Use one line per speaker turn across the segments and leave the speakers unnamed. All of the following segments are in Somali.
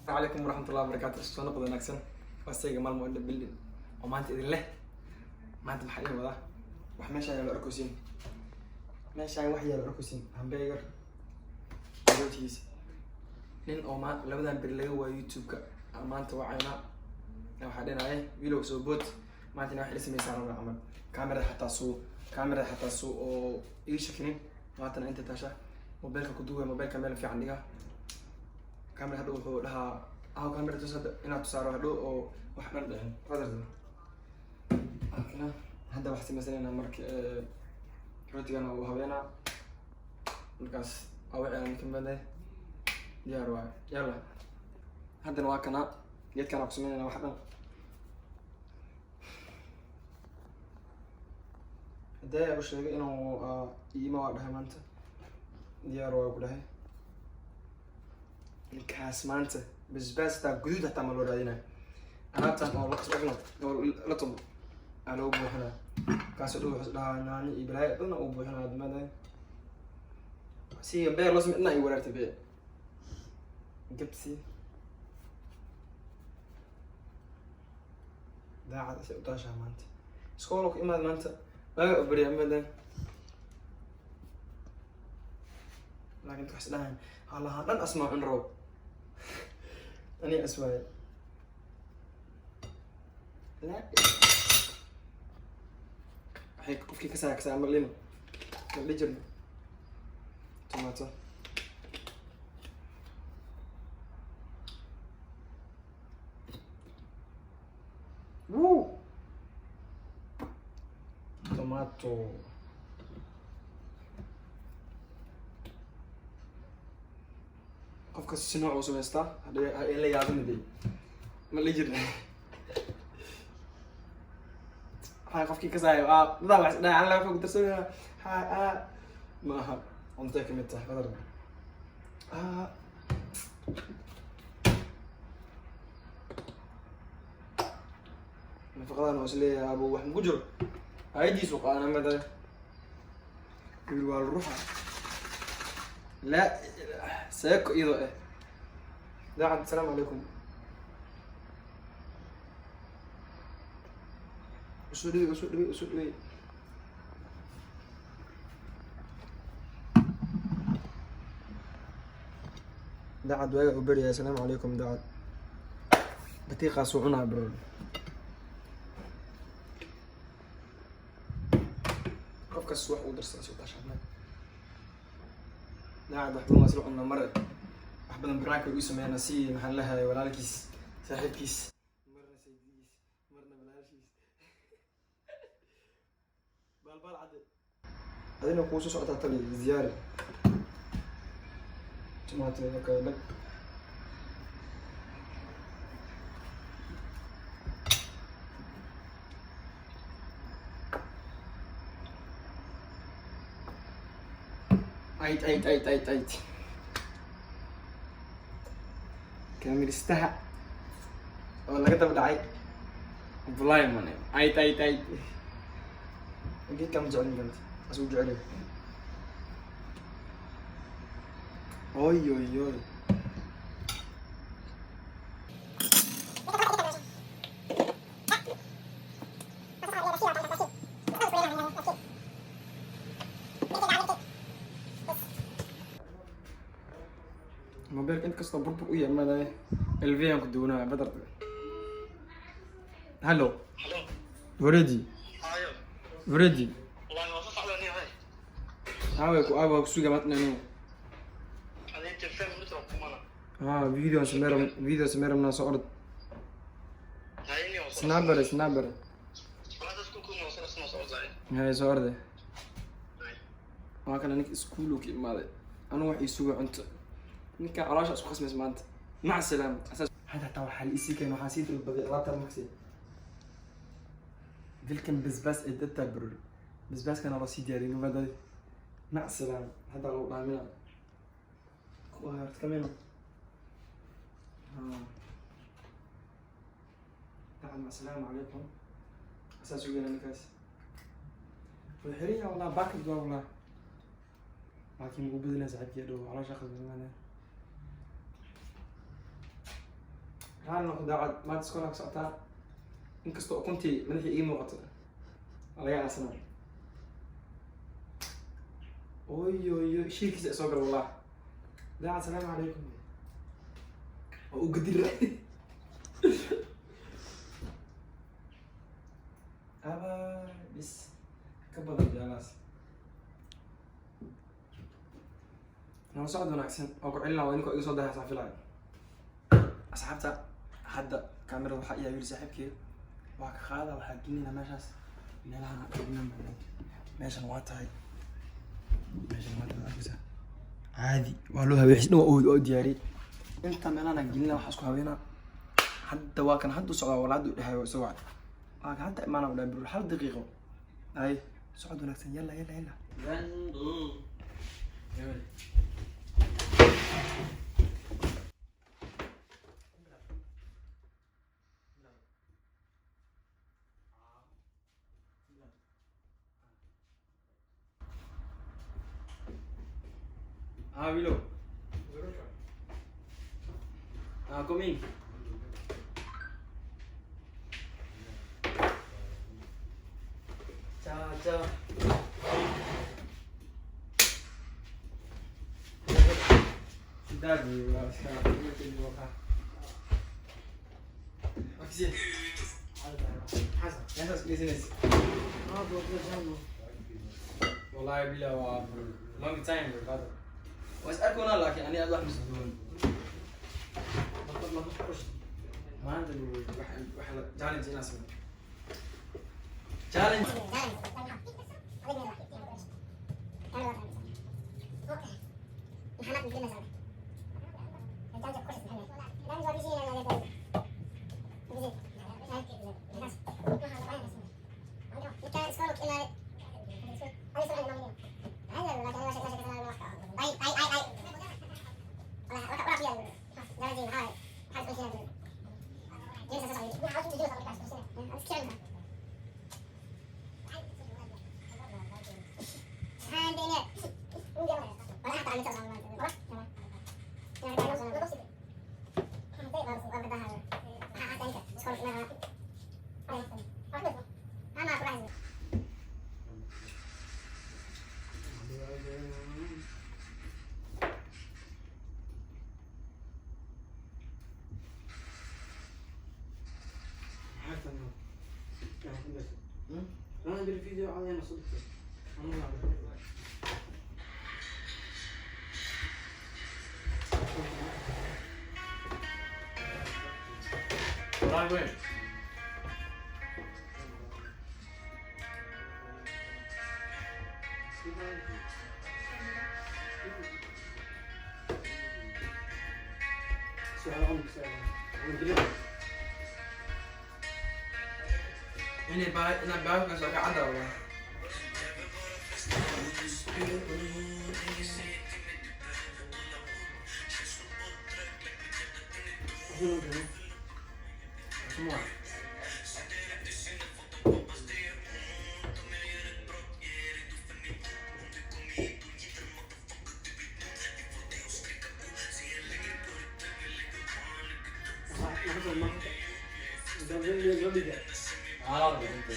عليكم ورحمة الله وبركاته. soo noqdo wanaagsan wasayga maalmo indha building oo maanta idin leh maanta maxaa idin wadaa wax meesha yaalo arkoosiin meeshaan wax yaalo arkoosiin hamburger rootiis nin oo labadan bir laga waa youtube-ka maanta wacayna waxaa dhinaay wiilow soo bood maanta wax la sameeyay camal kaamera xataa soo oo ii shakinin maanta inta taasha mobilka ku duubay mobilka meel fiican dhiga kaamera hadda wuxuu dhahaa kaamera tusada inaad tusaaro hadhow oo wax dhan dhicin qadarda hadda wax sameysanaynaa marka rootigana uu haweenaa markaas awacaan kamada diyaar waay yalla haddana waa kana geedkana ku sameynayna wax dhan hadee u sheegay inuu iima waa dhahay maanta diyaar waa ku dhahay الكاس مانته بس تا جدود حتى ما لو راينا انا تا ما وقت اغلط لا طب على ابو هنا كاس دو ناني ابراهيم دنا ابو هنا دمده سي بير لازم انه يوررت بيه جبسي دا عاد شيء طاشا مانت سكولك اما مانت لا ابري امدا لكن تحس لها الله لن اسمع عن روب أنا أسوأ لا هيك كيف كسا عمل لنا اللي جرنا توماتو توماتو qofka si nooc u sameystaa hadii la yaabinay ma la jirna qofkii ka saayo dad wax dhacan la fog darsanaa ma aha onta ka mid tahay qadar nafaqadan oo isleeyahay abo wax ku jiro aydiisu qaanamada waa ruuxa لا سيكو إيضا إيه داعم السلام عليكم أسودي داعد ويا أوبريا السلام عليكم داعد بطيقة صعونها برول قفك السوح ودرسة سوطة شعبنا لاعب waxbuu masruuc una mar waxbadan baraanka ugu sameeyana si maxaan lahaay walaalkiis saaxiibkiis marna saydiis marna walaalkiis balbal cad adina ku soo socota tali ziyaar tomato ka lag ايت كامل استها والله كتب دعي والله ماني ايت جيت كم جعلني قلت اسوق عليه اوي موبايلك انت كسر بربر ويا ما الفيان كدونا بدر هلو فريدي ايوه فريدي والله ما وصلت على نهاية هاوي سوق ماتنا نو انا انت فاهم نتركم انا فيديو سمير من صورت هايني وصلت سنابر هذا سكول وصلت صورت هاي صورت ما كان انك سكولك ما انا واحد يسوق انت ninka caloosha isku khasmays maanta mac salaam asaas hada taa waxa isi keen waxa sii dalbaday alaabta maxsi dilkan basbas ee dadta brul basbas kana la sii diyaariyay nabada mac salaam hada loo dhaamina waa kamina mac salaam alaykum asaas weeyna ninkaas والحريه والله باكل والله لكن مو بدنا ساعات يدو على شخص زمان raalli noqo daacad maanta iskoolaa ka socotaa inkastoo ukuntii madaxii ii muuqato laga aasana oyo shiirkiisa soo gala wallah daacad salaamu calaykum oo u gadira aba bis ka badan jaalaas noo socod wanaagsan oo ku celina waa inkoo iga soo dahaysaa filaayo asxaabta hadda kaamirada waxaa iyaa yiri saaxiibkeeda waa ka qaada waxaa gelinayna meeshaas meelahan meeshan waa tahay caadi waa loo habeeyay dhan waa oo diyaariyay inta meelahan gelinayna waxaa isku habeynaa hadda waa kan hadda socdaa walaad u dhahayo isoo wacd waa kan hadda imaana u dhahay hal daqiiqo ay socod wanaagsan yalla Willow. Come in. Ciao. Dai, Maxi. حسن business. والله بلا long time brother. واسألكم أنا لكن أنا أروح مسدون. ما عندي واحد challenge ناس. challenge. أنا بالفيديو علينا صدق رايح وين؟ سؤال عمرك ini baru nggak suka ada loh. Semua. Ah, gitu.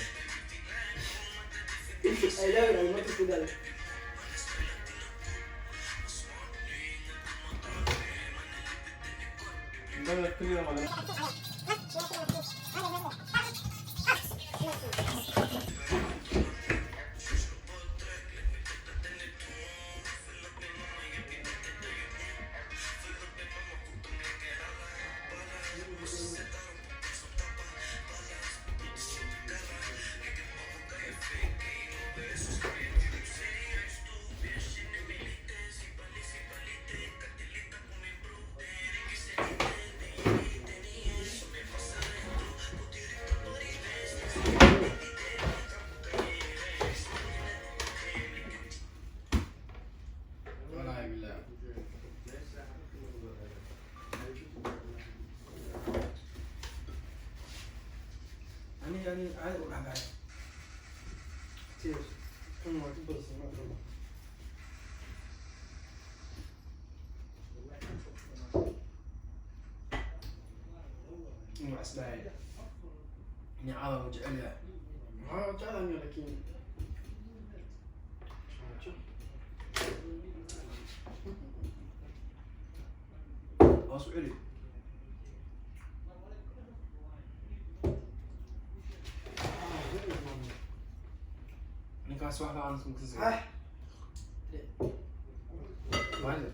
Ada orang mau tuh dah. Dah keluar malam. يعني عادي ولا بعد كثير كم ما تبغى سمعت والله مع اسباعي اني عاوز وجعلها
ها جعلني لكن
واسئلي نكاس واحدة عن اسمك تزعل
ها
ما عندك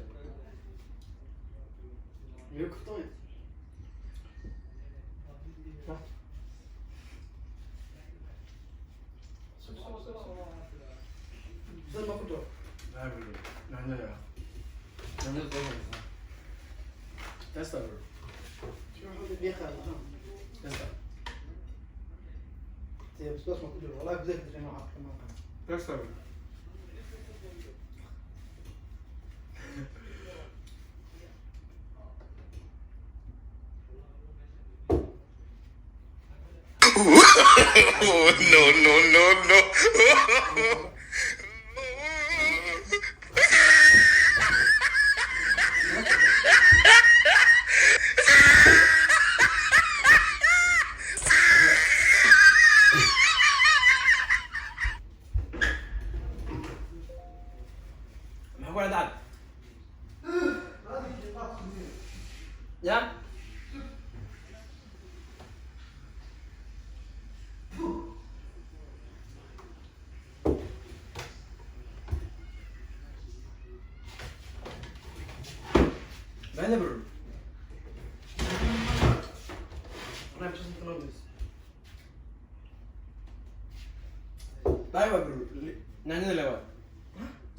يوقف طيب زي ما كنت
لا يا بلو نعمل نعمل طبعا تستر
شو هذا بيخال
تستر
بس ما كنت والله بزيت زي ما عارف كمان
تستر
Oh, no.
ما هو دعك يا ماذا برو
انا مش متنرفز
طيب برو نعني لوا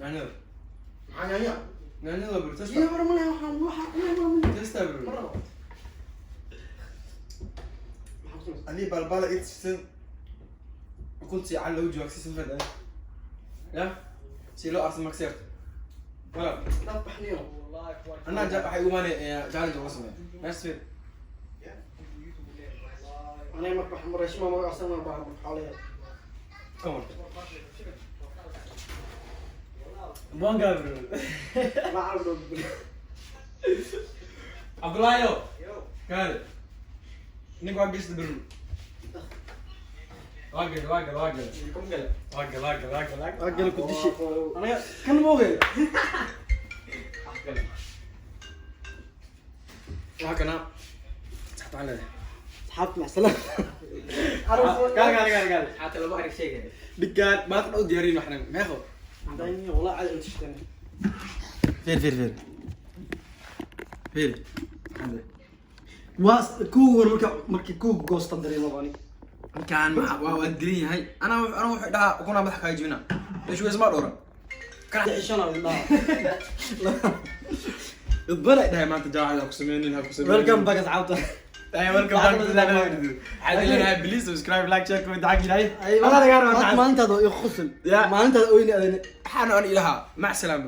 نعني
معايا
نعني برو
يا
تستر
مرة ما
تستر برو
مرة
اللي بالبالة إتسن كنت على وجهك سيسن فدا يا سيلو أرسل مكسر ولا
لا تطحني
أنا جاب حيوان ماني جالس جواسمه ناس فين
انا مربح مرة اسمه مرة اصلا مربح حوالي
كمل بون قابل
ما اعرف
عبد الله يو قال نقعد بيس برو واقل
اقل كنت شيء انا كان موغل
وهكذا تحت على
سحبت مع السلامة
قال حتى لو بعرف شيء دقات ما تقعد ديارين احنا ما ياخذ
عندي والله عاد انت شتني
فير
واس كو مركي كو غوست دري مباني
كان waa adrin yahay ana wuxuu dhahaa kuna madax ka jibina leesh wees ma dhora kana
عشان الله
idbala dhahay maanta jaacada ku sameeyeen ha ku sameeyeen
ويلكم باك عاوده
ay welcome back to the video hadalina please subscribe like share comment dacag ilahay
اي ما انت يخصم ما انت وين
waxaan aan ilaha ma salaam